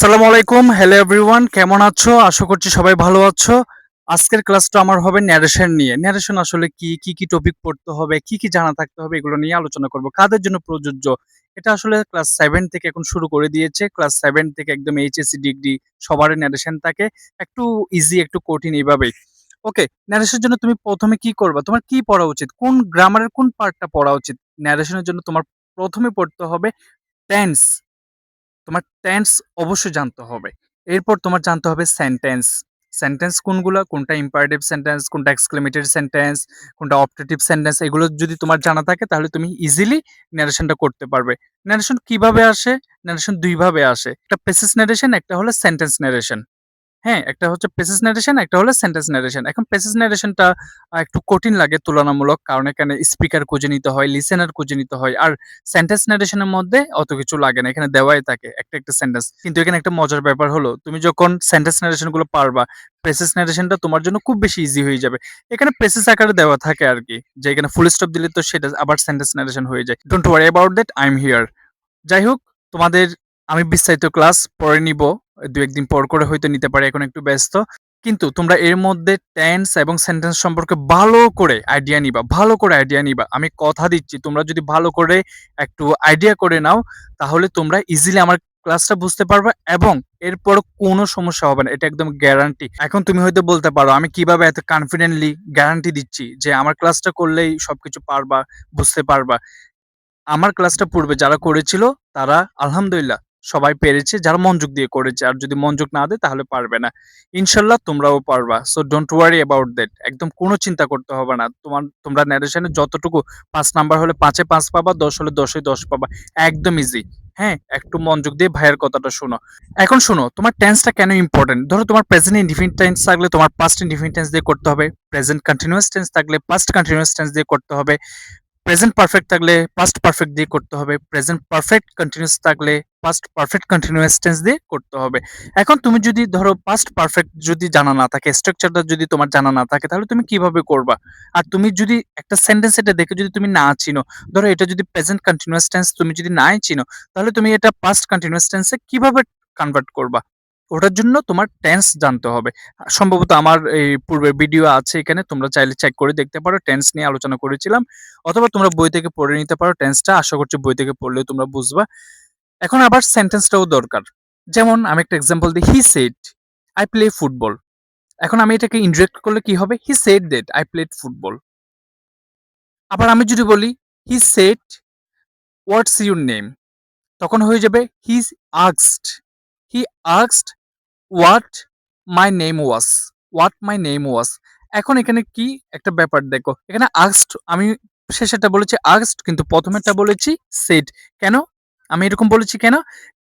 আসসালামু আলাইকুম। Hello everyone, কেমন আছো? আশা করছি সবাই ভালো আছো। আজকের ক্লাসটা আমার হবে ন্যারেশন নিয়ে। ন্যারেশন আসলে কি, কি টপিক পড়তে হবে, কি জানা থাকতে হবে এগুলো নিয়ে আলোচনা করব। কাদের জন্য প্রযোজ্য? এটা আসলে ক্লাস 7 থেকে এখন শুরু করে দিয়েছে। ক্লাস 7 থেকে একদম এইচএসসি ডিগ্রি সবারই ন্যারেশন থাকে। একটু ইজি, একটু কঠিন এভাবেই। ওকে, ন্যারেশনের জন্য তুমি ১ম এ কি করবা? তোমার কি পড়া উচিত? কোন গ্রামারের কোন পার্টটা পড়া উচিত? ন্যারেশনের জন্য তোমার ১ম এ পড়তে হবে টেন্স। তোমার টেন্স অবশ্যই জানতে হবে। এরপর তোমার জানতে হবে সেন্টেন্স। সেন্টেন্স কোনগুলা? কোনটা ইম্পারেটিভ সেন্টেন্স, কোনটা এক্সক্লেমেটরি সেন্টেন্স, কোনটা অপটেটিভ সেন্টেন্স এগুলো যদি তোমার জানা থাকে তাহলে তুমি ইজিলি ন্যারেশনটা করতে পারবে। ন্যারেশন কিভাবে আসে? ন্যারেশন ২ ভাবে আসে। একটা প্যাসেজ ন্যারেশন, একটা হলো সেন্টেন্স ন্যারেশন। হ্যাঁ, একটা হচ্ছে প্যাসেজ ন্যারেশন, একটা হলো সেন্টেন্স ন্যারেশন। এখন প্যাসেজ ন্যারেশনটা একটু কঠিন লাগে তুলনামূলক। কারণ এখানে স্পিকার খুঁজে নিতে হয়, লিসেনার খুঁজে নিতে হয়। আর সেন্টেন্স ন্যারেশনের মধ্যে অত কিছু লাগে না। এখানে দেওয়াই থাকে একটা সেন্টেন্স। কিন্তু এখানে একটা মজার ব্যাপার হলো, তুমি যখন সেন্টেন্স ন্যারেশন গুলো পারবা, প্যাসেজ ন্যারেশনটা তোমার জন্য খুব বেশি ইজি হয়ে যাবে। এখানে প্যাসেজ আকারে দেওয়া থাকে আরকি। যে এখানে ফুল স্টপ দিলে তো সেটা আবার সেন্টেন্স ন্যারেশন হয়ে যায়। Don't worry about that, I am here. যাই হোক, তোমাদের আমি বিস্তারিত ক্লাস পরে নিব। ২-১ দিন পর করে হয়তো নিতে পারি, এখন একটু ব্যস্ত। কিন্তু তোমরা এর মধ্যে টেন্স এবং সেন্টেন্স সম্পর্কে ভালো করে আইডিয়া নিবা, ভালো করে আইডিয়া নিবা। আমি কথা দিচ্ছি তোমরা যদি ভালো করে একটু আইডিয়া করে নাও, তাহলে তোমরা ইজিলি আমার ক্লাসটা বুঝতে পারবা এবং এরপর কোনো সমস্যা হবে না। এটা একদম গ্যারান্টি। এখন তুমি হয়তো বলতে পারো, আমি কিভাবে এত কনফিডেন্টলি গ্যারান্টি দিচ্ছি যে আমার ক্লাসটা করলেই সবকিছু পারবা, বুঝতে পারবা। আমার ক্লাসটা পূর্বে যারা করেছিল তারা আলহামদুলিল্লাহ সবাই পেরেছে, যারা মনোযোগ দিয়ে করেছে। আর যদি মনোযোগ না দেয় তাহলে পারবে না। ইনশাআল্লাহ তোমরাও পারবা। So don't worry about that. একদম কোনো চিন্তা করতে হবে না। তোমরা ন্যারেশনে যতটুকু ৫ নাম্বার হলে ৫ এ ৫ পাবা, ১০ হলে ১০ এ ১০ পাবা। একদম ইজি। হ্যাঁ? একটু মনোযোগ দিয়ে ভাইয়ের কথাটা শোনো। এখন শোনো, তোমার টেন্সটা কেন ইম্পোর্টেন্ট? ধরো তোমার প্রেজেন্ট ইনডিফিনিট টেন্স থাকলে তোমার পাস্ট ইনডিফিনিট টেন্স দিয়ে করতে হবে। প্রেজেন্ট কন্টিনিউয়াস টেন্স থাকলে পাস্ট কন্টিনিউয়াস টেন্স দিয়ে করতে হবে। প্রেজেন্ট পারফেক্ট থাকলে পাস্ট পারফেক্ট দিয়ে করতে হবে। প্রেজেন্ট পারফেক্ট কন্টিনিউয়াস থাকলে পাস্ট পারফেক্ট কন্টিনিউয়াস টেন্স দিয়ে করতে হবে। এখন তুমি যদি ধরো পাস্ট পারফেক্ট যদি জানা না থাকে, স্ট্রাকচারটা যদি তোমার জানা না থাকে, তাহলে তুমি কিভাবে করবা? আর তুমি যদি একটা সেন্টেন্স এটা দেখে যদি তুমি না চিনো, ধরো এটা যদি প্রেজেন্ট কন্টিনিউয়াস টেন্স তুমি যদি নাই চিনো, তাহলে তুমি এটা পাস্ট কন্টিনিউয়াস টেন্সে কিভাবে কনভার্ট করবা? ওটার জন্য তোমার টেন্স জানতে হবে। সম্ভবত আমার এই পূর্বের ভিডিও আছে এখানে, তোমরা চাইলে চেক করে দেখতে পারো। টেন্স নিয়ে আলোচনা করেছিলাম। অথবা তোমরা বই থেকে পড়ে নিতে পারো টেন্সটা। আশা করছি বই থেকে পড়লেও তোমরা বুঝবা। এখন আবার সেন্টেন্সটাও দরকার। যেমন আমি একটা এক্সাম্পল দিই, he said, "I play football." এখন আমি এটাকে ইনডিরেক্ট করলে কি হবে? He said that, "I played football." আবার আমি যদি বলি, he said, "What's your name?" তখন হয়ে যাবে he asked, he asked what my name was, what my name was. এখন এখানে কি একটা ব্যাপার দেখো, এখানে আস্কড আমি শেষেরটা বলেছি আস্কড, কিন্তু প্রথমেরটা বলেছি সেড। কেন আমি এরকম বলেছি কেন?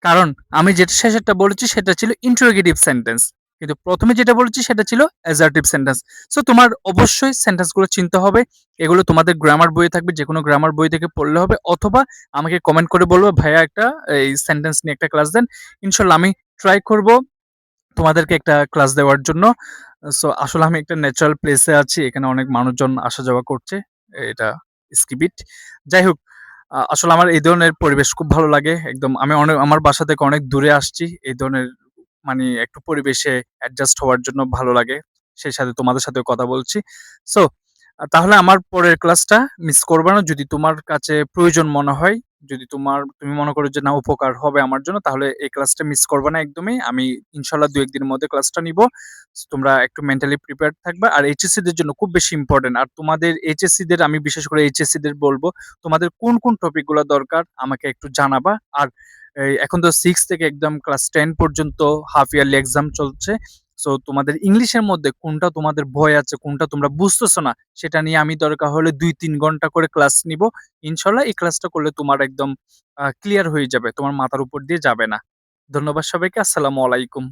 কারণ আমি যেটা শেষেরটা বলেছি সেটা ছিল ইন্টারোগেটিভ সেন্টেন্স, কিন্তু প্রথমে যেটা বলেছি সেটা ছিল অ্যাসার্টিভ সেন্টেন্স। সো তোমার অবশ্যই সেন্টেন্সগুলো চিনতে হবে। এগুলো তোমাদের গ্রামার বইয়ে থাকবে, যেকোনো গ্রামার বই থেকে পড়লে হবে, অথবা আমাকে কমেন্ট করে বলবো ভাইয়া একটা এই সেন্টেন্স নিয়ে একটা ক্লাস দেন। ইনশাল্লাহ আমি ট্রাই করব তোমাদেরকে একটা ক্লাস দেওয়ার জন্য। সো আসলে আমি একটা ন্যাচারাল প্লেসে আছি। এখানে অনেক মানুষজন আসা যাওয়া করছে। এটা স্কিপ ইট। যাই হোক, আসলে আমার এই ধরনের পরিবেশ খুব ভালো লাগে। একদম আমি আমার বাসা থেকে অনেক দূরে আসছি। এই ধরনের মানে একটু পরিবেশে অ্যাডজাস্ট হওয়ার জন্য ভালো লাগে। সেই সাথে তোমাদের সাথেও কথা বলছি। সো তাহলে আমার পরের ক্লাসটা মিস করবা না। যদি তোমার কাছে প্রয়োজন মনে হয়, যদি তুমি মনে করো যে না উপকার হবে আমার জন্য, তাহলে এই ক্লাসটা মিস করবা না একদমই। আমি ইনশাআল্লাহ ২-১ দিনের মধ্যে ক্লাসটা নিবো। তোমরা একটু মেন্টালি প্রিপেয়ার্ড থাকবা। আর এইচএসসি দের জন্য খুব বেশি ইম্পোর্টেন্ট। আর তোমাদের এইচএসসি দের আমি বিশেষ করে এইচএসসি দের বলব, তোমাদের কোন টপিক গুলা দরকার আমাকে একটু জানাবা। আর এখন তো 6 থেকে একদম ক্লাস 10 পর্যন্ত হাফ ইয়ারলি এক্সাম চলছে। সো তোমাদের ইংলিশের মধ্যে কোনটা তোমাদের ভয় আছে, কোনটা তোমরা বুঝতেছো না, সেটা নিয়ে আমি দরকার হলে ২-৩ ঘন্টা করে ক্লাস নিবো। ইনশাআল্লাহ এই ক্লাসটা করলে তোমার একদম ক্লিয়ার হয়ে যাবে। তোমার মাথার উপর দিয়ে যাবে না। ধন্যবাদ সবাইকে। আসসালামু আলাইকুম।